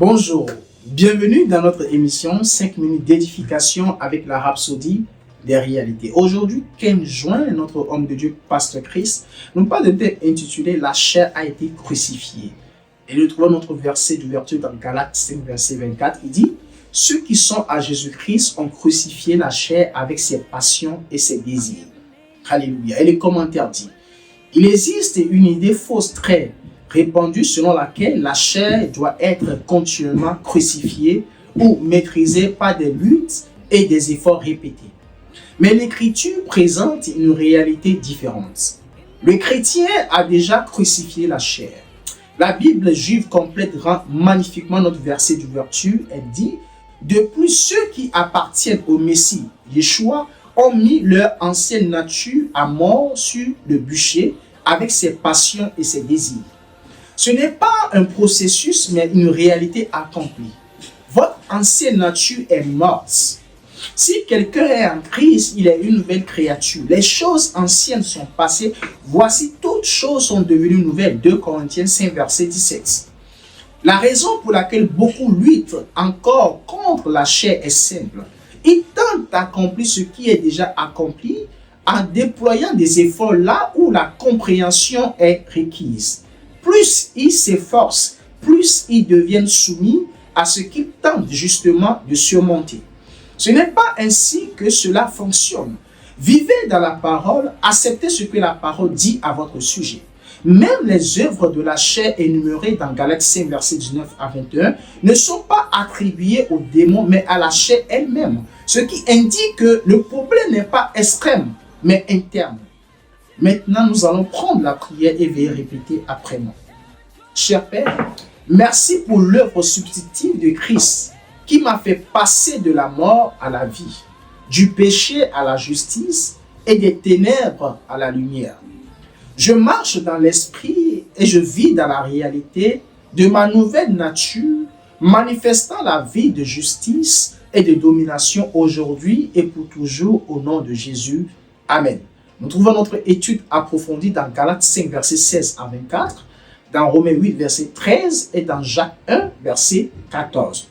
Bonjour, bienvenue dans notre émission 5 minutes d'édification avec la Rhapsodie des réalités. Aujourd'hui, 15 juin, notre homme de Dieu, Pasteur Chris, nous parle de thème intitulé « La chair a été crucifiée ». Et nous trouvons notre verset d'ouverture dans Galates 5, verset 24. Il dit « Ceux qui sont à Jésus-Christ ont crucifié la chair avec ses passions et ses désirs. » Alléluia. Et les commentaires disent « Il existe une idée fausse très répandue selon laquelle la chair doit être continuellement crucifiée ou maîtrisée par des luttes et des efforts répétés. Mais l'Écriture présente une réalité différente. Le chrétien a déjà crucifié la chair. La Bible juive complète rend magnifiquement notre verset d'ouverture. Elle dit « De plus, ceux qui appartiennent au Messie, Yeshua, ont mis leur ancienne nature à mort sur le bûcher avec ses passions et ses désirs. » Ce n'est pas un processus, mais une réalité accomplie. Votre ancienne nature est morte. Si quelqu'un est en Christ, il est une nouvelle créature. Les choses anciennes sont passées. Voici, toutes choses sont devenues nouvelles. 2 Corinthiens 5, verset 17. La raison pour laquelle beaucoup luttent encore contre la chair est simple. Ils tentent d'accomplir ce qui est déjà accompli en déployant des efforts là où la compréhension est requise. Plus ils s'efforcent, plus ils deviennent soumis à ce qu'ils tentent justement de surmonter. Ce n'est pas ainsi que cela fonctionne. Vivez dans la parole, acceptez ce que la parole dit à votre sujet. Même les œuvres de la chair énumérées dans Galates 5, verset 19 à 21 ne sont pas attribuées aux démons, mais à la chair elle-même. Ce qui indique que le problème n'est pas extrême, mais interne. Maintenant, nous allons prendre la prière et veuillez répéter après moi. Cher Père, merci pour l'œuvre substitutive de Christ qui m'a fait passer de la mort à la vie, du péché à la justice et des ténèbres à la lumière. Je marche dans l'esprit et je vis dans la réalité de ma nouvelle nature, manifestant la vie de justice et de domination aujourd'hui et pour toujours au nom de Jésus. Amen. Nous trouvons notre étude approfondie dans Galates 5, verset 16 à 24, dans Romains 8, verset 13 et dans Jacques 1, verset 14.